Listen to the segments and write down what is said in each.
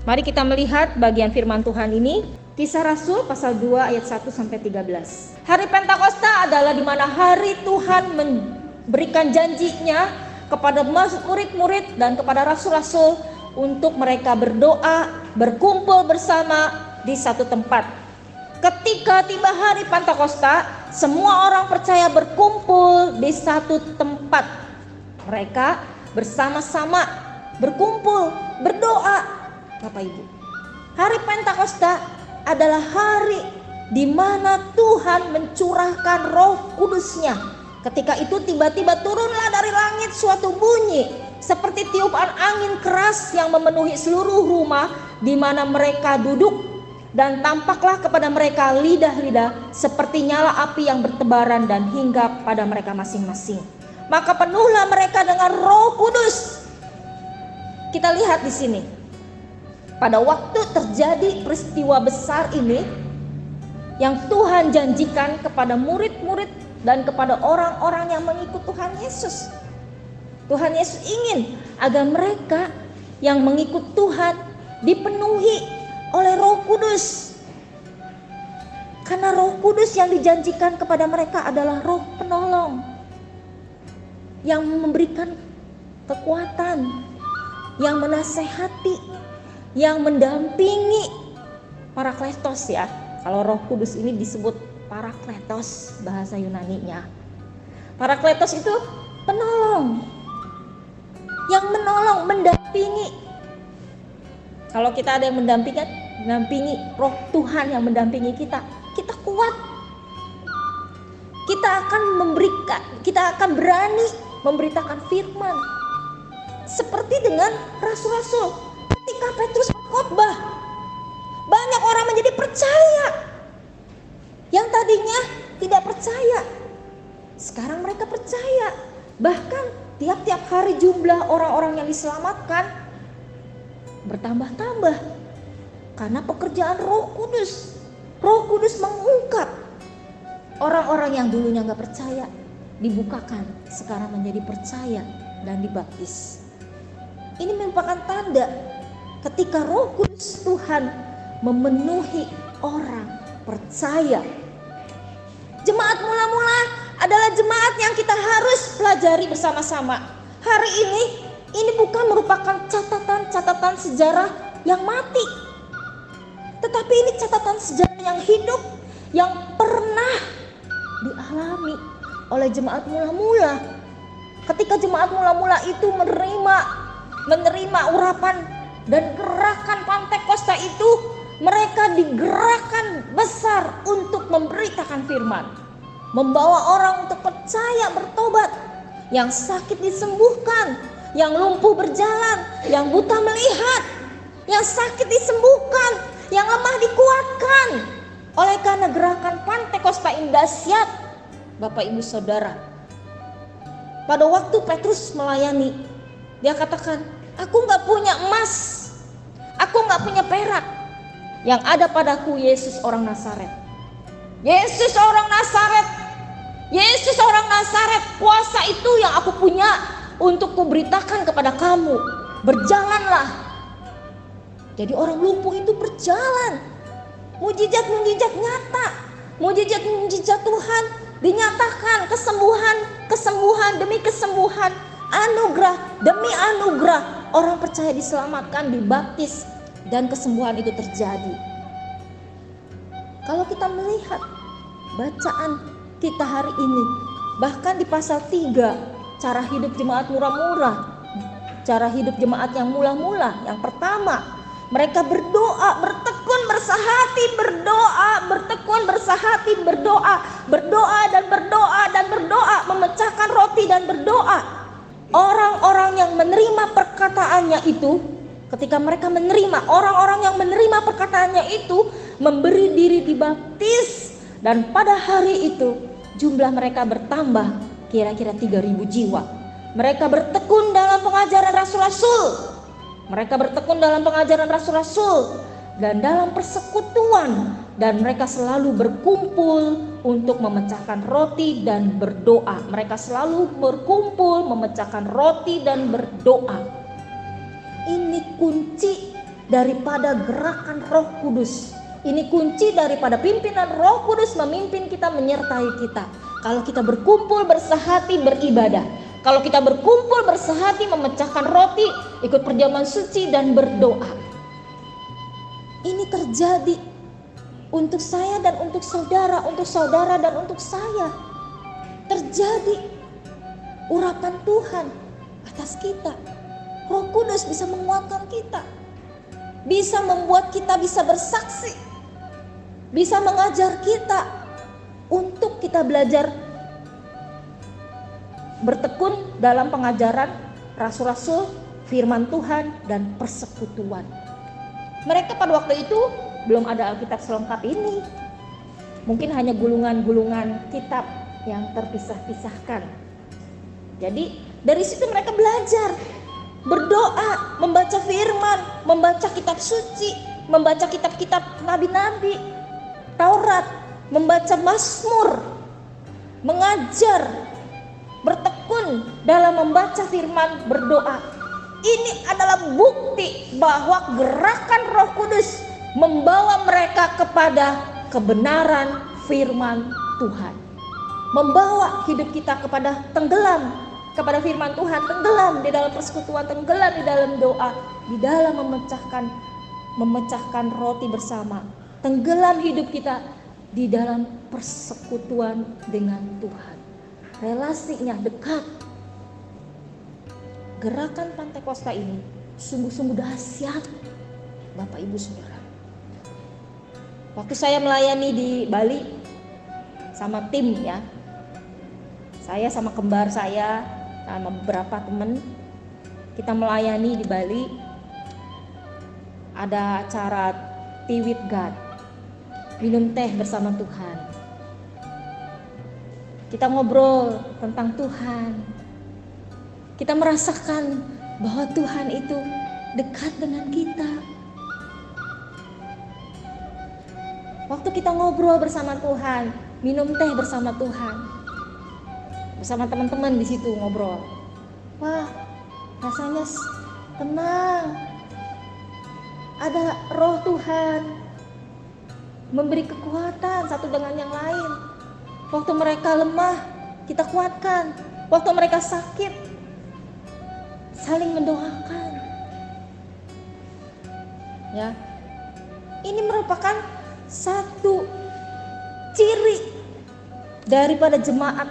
Mari kita melihat bagian firman Tuhan ini, Kisah Rasul pasal 2 ayat 1 sampai 13. Hari Pentakosta adalah di mana hari Tuhan memberikan janjinya kepada murid-murid dan kepada rasul-rasul untuk mereka berdoa, berkumpul bersama di satu tempat. Ketika tiba hari Pentakosta, semua orang percaya berkumpul di satu tempat. Mereka bersama-sama berkumpul, berdoa. Bapak Ibu, hari Pentakosta adalah hari di mana Tuhan mencurahkan Roh Kudus-Nya. Ketika itu tiba-tiba turunlah dari langit suatu bunyi seperti tiupan angin keras yang memenuhi seluruh rumah di mana mereka duduk, dan tampaklah kepada mereka lidah-lidah seperti nyala api yang bertebaran dan hinggap pada mereka masing-masing. Maka penuhlah mereka dengan Roh Kudus. Kita lihat di sini. Pada waktu terjadi peristiwa besar ini yang Tuhan janjikan kepada murid-murid dan kepada orang-orang yang mengikut Tuhan Yesus. Tuhan Yesus ingin agar mereka yang mengikut Tuhan dipenuhi oleh Roh Kudus. Karena Roh Kudus yang dijanjikan kepada mereka adalah Roh penolong yang memberikan kekuatan, yang menasehati, yang mendampingi. Parakletos ya. Kalau Roh Kudus ini disebut parakletos bahasa Yunaninya. Parakletos itu penolong. Yang menolong, mendampingi. Kalau kita ada yang mendampingi Roh Tuhan yang mendampingi kita, kita kuat. Kita akan berani memberitakan firman. Seperti dengan rasul-rasul. Ketika Petrus berkhotbah, banyak orang menjadi percaya. Yang tadinya tidak percaya, sekarang mereka percaya. Bahkan tiap-tiap hari jumlah orang-orang yang diselamatkan bertambah-tambah karena pekerjaan Roh Kudus. Roh Kudus mengungkap orang-orang yang dulunya gak percaya, dibukakan, sekarang menjadi percaya dan dibaptis. Ini merupakan tanda ketika Roh Kudus Tuhan memenuhi orang percaya. Jemaat mula-mula adalah jemaat yang kita harus pelajari bersama-sama. Hari ini bukan merupakan catatan-catatan sejarah yang mati, tetapi ini catatan sejarah yang hidup, yang pernah dialami oleh jemaat mula-mula. Ketika jemaat mula-mula itu menerima urapan dan gerakan Pentakosta itu, mereka digerakkan besar untuk memberitakan firman, membawa orang untuk percaya, bertobat, yang sakit disembuhkan, yang lumpuh berjalan, yang buta melihat, yang sakit disembuhkan, yang lemah dikuatkan. Oleh karena gerakan Pentakosta ini dahsyat, Bapak Ibu Saudara. Pada waktu Petrus melayani, dia katakan, aku gak punya emas, aku gak punya perak, yang ada padaku Yesus orang Nazaret. Yesus orang Nazaret, Yesus orang Nazaret, kuasa itu yang aku punya untuk kuberitakan kepada kamu. Berjalanlah. Jadi orang lumpuh itu berjalan. Mujizat-mujizat nyata, mujizat-mujizat Tuhan dinyatakan, kesembuhan demi kesembuhan, anugerah demi anugerah. Orang percaya diselamatkan, dibaptis, dan kesembuhan itu terjadi. Kalau kita melihat bacaan kita hari ini, bahkan di pasal 3, cara hidup jemaat mula-mula, cara hidup jemaat yang mula-mula. Yang pertama, mereka berdoa, bertekun bersahati, berdoa dan berdoa, memecahkan roti dan berdoa. Orang-orang yang menerima perkataannya itu, ketika mereka menerima, orang-orang yang menerima perkataannya itu memberi diri dibaptis, dan pada hari itu jumlah mereka bertambah kira-kira 3.000 jiwa. Mereka bertekun dalam pengajaran rasul-rasul. Dan dalam persekutuan, dan mereka selalu berkumpul untuk memecahkan roti dan berdoa. Ini kunci daripada gerakan Roh Kudus. Ini kunci daripada pimpinan Roh Kudus memimpin kita, menyertai kita. Kalau kita berkumpul bersehati beribadah, kalau kita berkumpul bersehati memecahkan roti, ikut perjamuan suci dan berdoa. Ini terjadi untuk saya dan untuk saudara dan untuk saya. Terjadi urapan Tuhan atas kita. Roh Kudus bisa menguatkan kita, bisa membuat kita bisa bersaksi, bisa mengajar kita untuk kita belajar bertekun dalam pengajaran rasul-rasul, firman Tuhan, dan persekutuan. Mereka pada waktu itu belum ada Alkitab selengkap ini. Mungkin hanya gulungan-gulungan kitab yang terpisah-pisahkan. Jadi dari situ mereka belajar berdoa, membaca firman, membaca kitab suci, membaca kitab-kitab nabi-nabi, Taurat, membaca Mazmur, mengajar, bertekun dalam membaca firman, berdoa. Ini adalah bukti bahwa gerakan Roh Kudus membawa mereka kepada kebenaran firman Tuhan. Membawa hidup kita kepada tenggelam kepada firman Tuhan, tenggelam di dalam persekutuan, tenggelam di dalam doa, di dalam memecahkan roti bersama, tenggelam hidup kita di dalam persekutuan dengan Tuhan. Relasinya dekat. Gerakan Pantekosta ini sungguh-sungguh dahsyat, Bapak Ibu Saudara. Waktu saya melayani di Bali sama tim ya, saya sama kembar saya sama beberapa teman, kita melayani di Bali. Ada acara Tea with God, minum teh bersama Tuhan. Kita ngobrol tentang Tuhan. Kita merasakan bahwa Tuhan itu dekat dengan kita. Waktu kita ngobrol bersama Tuhan, minum teh bersama Tuhan, bersama teman-teman di situ ngobrol. Wah, rasanya tenang. Ada roh Tuhan memberi kekuatan satu dengan yang lain. Waktu mereka lemah, kita kuatkan. Waktu mereka sakit, saling mendoakan. Ya, ini merupakan satu ciri daripada jemaat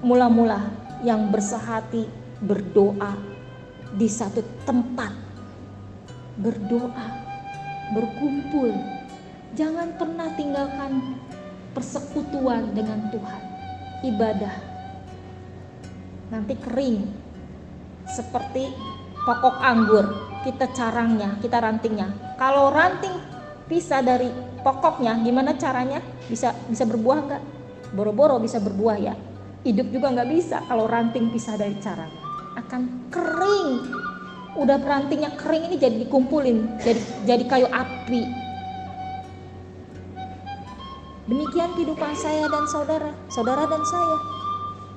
mula-mula yang bersehati berdoa di satu tempat. Berdoa, berkumpul. Jangan pernah tinggalkan persekutuan dengan Tuhan. Ibadah nanti kering seperti pokok anggur, kita carangnya, kita rantingnya. Kalau ranting pisah dari pokoknya, gimana caranya? Bisa berbuah nggak? Boro-boro bisa berbuah ya. Hidup juga nggak bisa kalau ranting pisah dari carangnya, akan kering. Udah rantingnya kering ini jadi dikumpulin, jadi kayu api. Demikian kehidupan saya dan saudara dan saya.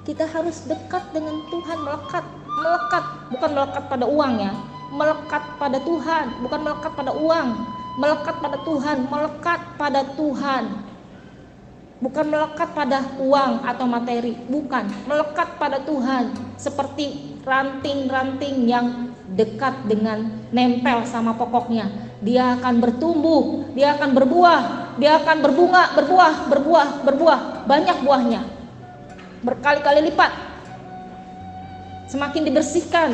Kita harus dekat dengan Tuhan, melekat, bukan melekat pada uang ya, melekat pada Tuhan, bukan melekat pada uang, melekat pada Tuhan, melekat pada Tuhan, bukan melekat pada uang atau materi, bukan, melekat pada Tuhan, seperti ranting-ranting yang dekat dengan nempel sama pokoknya. Dia akan bertumbuh, dia akan berbuah, dia akan berbunga, berbuah, banyak buahnya, berkali-kali lipat. Semakin dibersihkan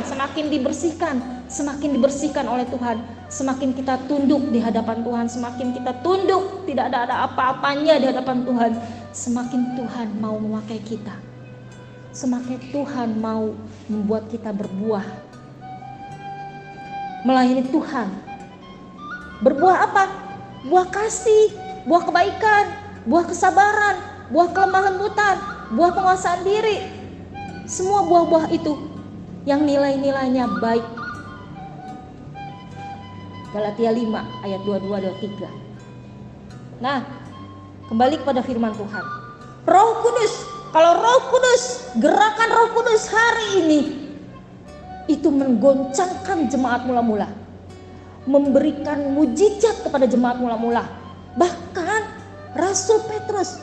oleh Tuhan, semakin kita tunduk di hadapan Tuhan, semakin kita tunduk, tidak ada apa-apanya di hadapan Tuhan, semakin Tuhan mau memakai kita, semakin Tuhan mau membuat kita berbuah, melayani Tuhan. Berbuah apa? Buah kasih, buah kebaikan, buah kesabaran, buah kelemah lembutan, buah penguasaan diri. Semua buah-buah itu yang nilai-nilainya baik. Galatia 5 ayat 22-23. Nah, kembali kepada firman Tuhan. Roh Kudus, kalau Roh Kudus, gerakan Roh Kudus hari ini itu menggoncangkan jemaat mula-mula. memberikan mujizat kepada jemaat mula-mula. Bahkan Rasul Petrus,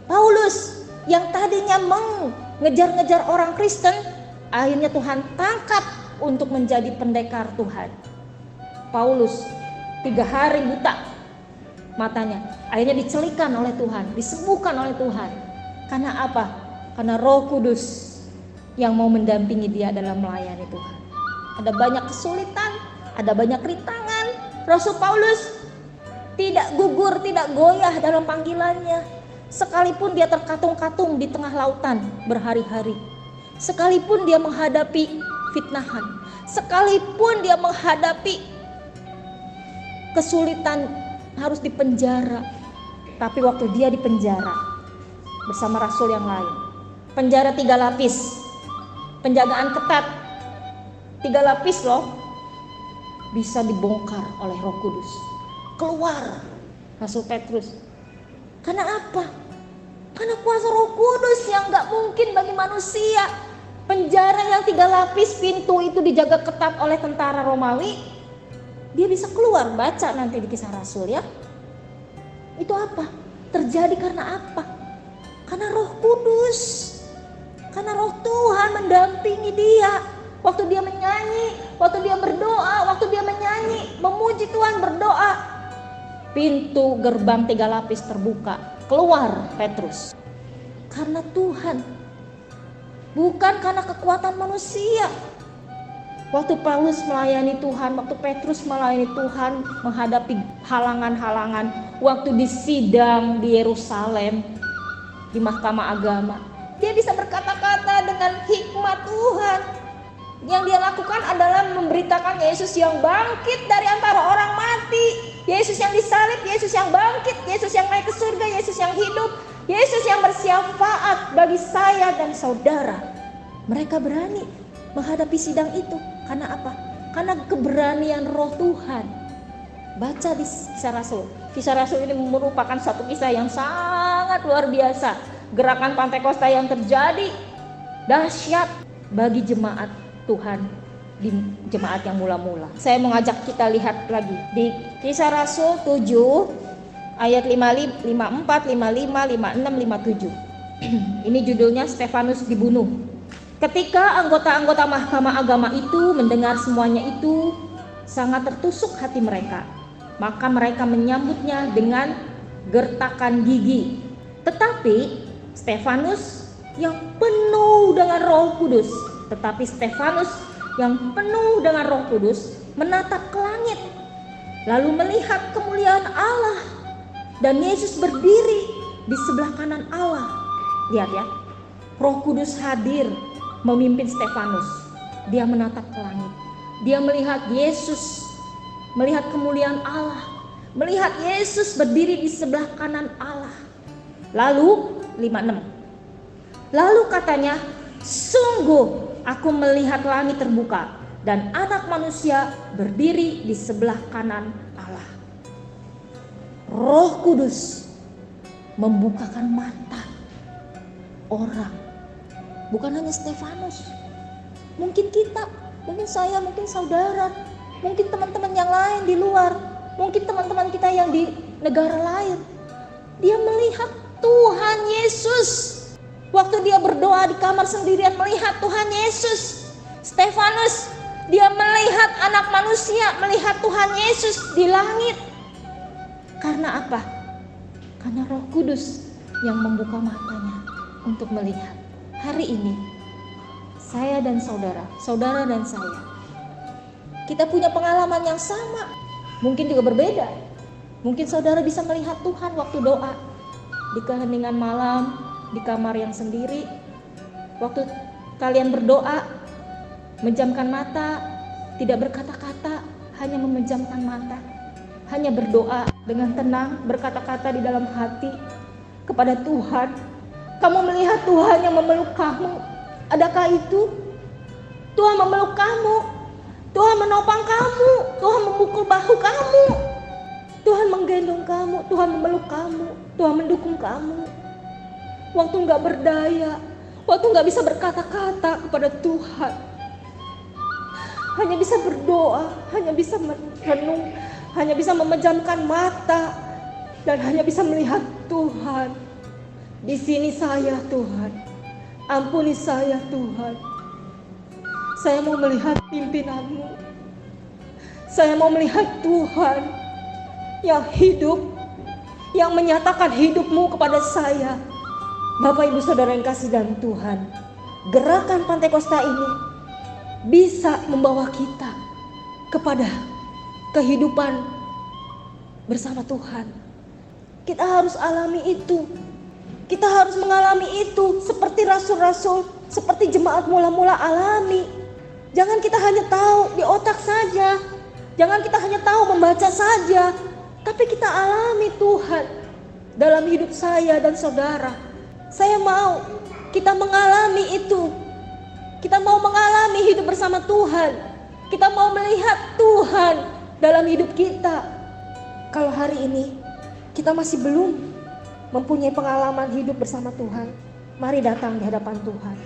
Paulus yang tadinya mengejar-ngejar orang Kristen, akhirnya Tuhan tangkap untuk menjadi pendekar Tuhan. Paulus 3 hari buta matanya, akhirnya dicelikan oleh Tuhan, disembuhkan oleh Tuhan. Karena apa? Karena Roh Kudus yang mau mendampingi dia dalam melayani Tuhan. Ada banyak kesulitan, ada banyak rintangan. Rasul Paulus tidak gugur, tidak goyah dalam panggilannya. Sekalipun dia terkatung-katung di tengah lautan berhari-hari, sekalipun dia menghadapi fitnahan, sekalipun dia menghadapi kesulitan harus dipenjara, tapi waktu dia dipenjara bersama rasul yang lain, penjara 3 lapis, penjagaan ketat 3 lapis loh, bisa dibongkar oleh Roh Kudus. Keluar Rasul Petrus. Karena apa? Karena kuasa Roh Kudus yang gak mungkin bagi manusia. Penjara yang 3 lapis, pintu itu dijaga ketat oleh tentara Romawi, dia bisa keluar. Baca nanti di Kisah Rasul ya. Itu apa? Terjadi karena apa? Karena Roh Kudus. Karena Roh Tuhan mendampingi dia. Waktu dia menyanyi, waktu dia berdoa, waktu dia menyanyi, memuji Tuhan, berdoa, pintu gerbang 3 lapis terbuka, keluar Petrus. Karena Tuhan, bukan karena kekuatan manusia. Waktu Paulus melayani Tuhan, waktu Petrus melayani Tuhan, menghadapi halangan-halangan, waktu di sidang di Yerusalem, di mahkamah agama, dia bisa berkata-kata dengan hikmat Tuhan. Yang dia lakukan adalah memberitakan Yesus yang bangkit dari antara orang mati, Yesus yang disalib, Yesus yang bangkit, Yesus yang naik ke surga, Yesus yang hidup, Yesus yang bersyafaat bagi saya dan saudara. Mereka berani menghadapi sidang itu. Karena apa? Karena keberanian Roh Tuhan. Baca di Kisah Rasul. Kisah Rasul ini merupakan satu kisah yang sangat luar biasa. Gerakan Pantekosta yang terjadi dahsyat bagi jemaat Tuhan, di jemaat yang mula-mula. Saya mengajak kita lihat lagi di Kisah Rasul 7 ayat 54, 55, 56, 57. Ini judulnya Stefanus dibunuh. Ketika anggota-anggota mahkamah agama itu mendengar semuanya itu, sangat tertusuk hati mereka. Maka mereka menyambutnya dengan gertakan gigi. Tetapi Stefanus yang penuh dengan Roh Kudus, menatap ke langit, lalu melihat kemuliaan Allah dan Yesus berdiri di sebelah kanan Allah. Lihat ya, Roh Kudus hadir memimpin Stefanus. Dia menatap ke langit, dia melihat Yesus, melihat kemuliaan Allah, melihat Yesus berdiri di sebelah kanan Allah. Lalu 56, lalu katanya, sungguh aku melihat langit terbuka dan Anak Manusia berdiri di sebelah kanan Allah. Roh Kudus membukakan mata orang. Bukan hanya Stefanus. Mungkin kita, mungkin saya, mungkin saudara, mungkin teman-teman yang lain di luar, mungkin teman-teman kita yang di negara lain. Dia melihat Tuhan Yesus. Waktu dia berdoa di kamar sendirian, melihat Tuhan Yesus. Stefanus, dia melihat Anak Manusia, melihat Tuhan Yesus di langit. Karena apa? Karena Roh Kudus yang membuka matanya untuk melihat. Hari ini, saya dan saudara, saudara dan saya, kita punya pengalaman yang sama, mungkin juga berbeda. Mungkin saudara bisa melihat Tuhan waktu doa, di keheningan malam, di kamar yang sendiri. Waktu kalian berdoa, menjamkan mata, tidak berkata-kata, hanya memejamkan mata, hanya berdoa dengan tenang, berkata-kata di dalam hati kepada Tuhan. Kamu melihat Tuhan yang memeluk kamu. Adakah itu? Tuhan memeluk kamu, Tuhan menopang kamu, Tuhan memukul bahu kamu, Tuhan menggendong kamu, Tuhan memeluk kamu, Tuhan mendukung kamu. Waktu gak berdaya, waktu gak bisa berkata-kata kepada Tuhan, hanya bisa berdoa, hanya bisa merenung, hanya bisa memejamkan mata, dan hanya bisa melihat Tuhan. Di sini saya Tuhan, ampuni saya Tuhan. Saya mau melihat pimpinan-Mu. Saya mau melihat Tuhan yang hidup, yang menyatakan hidup-Mu kepada saya. Bapak Ibu Saudara yang kasih dalam Tuhan, gerakan Pantai Kosta ini bisa membawa kita kepada kehidupan bersama Tuhan. Kita harus alami itu. Kita harus mengalami itu seperti rasul-rasul, seperti jemaat mula-mula alami. Jangan kita hanya tahu di otak saja. Jangan kita hanya tahu membaca saja. Tapi kita alami Tuhan dalam hidup saya dan saudara. Saya mau kita mengalami itu. Kita mau mengalami hidup bersama Tuhan. Kita mau melihat Tuhan dalam hidup kita. Kalau hari ini kita masih belum mempunyai pengalaman hidup bersama Tuhan, mari datang di hadapan Tuhan.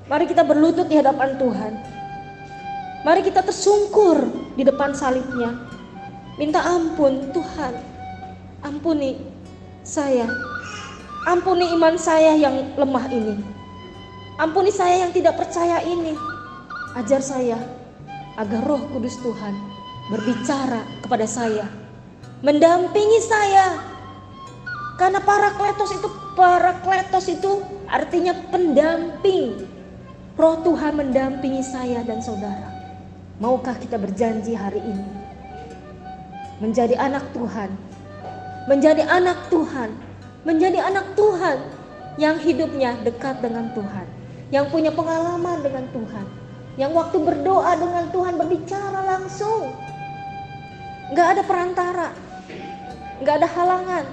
Mari kita berlutut di hadapan Tuhan. Mari kita tersungkur di depan salibnya. Minta ampun Tuhan. Ampuni saya. Ampuni iman saya yang lemah ini. Ampuni saya yang tidak percaya ini. Ajar saya agar Roh Kudus Tuhan berbicara kepada saya, mendampingi saya. Karena parakletos itu artinya pendamping. Roh Tuhan mendampingi saya dan saudara. Maukah kita berjanji hari ini menjadi anak Tuhan, menjadi anak Tuhan, menjadi anak Tuhan yang hidupnya dekat dengan Tuhan, yang punya pengalaman dengan Tuhan, yang waktu berdoa dengan Tuhan berbicara langsung, gak ada perantara, gak ada halangan.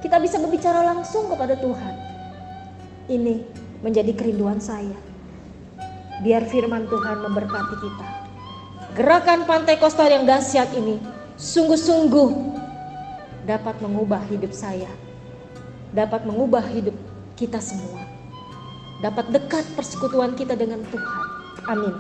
Kita bisa berbicara langsung kepada Tuhan. Ini menjadi kerinduan saya. Biar firman Tuhan memberkati kita. Gerakan Pantai Kosta yang dahsyat ini sungguh-sungguh dapat mengubah hidup saya, dapat mengubah hidup kita semua, dapat dekat persekutuan kita dengan Tuhan. Amin.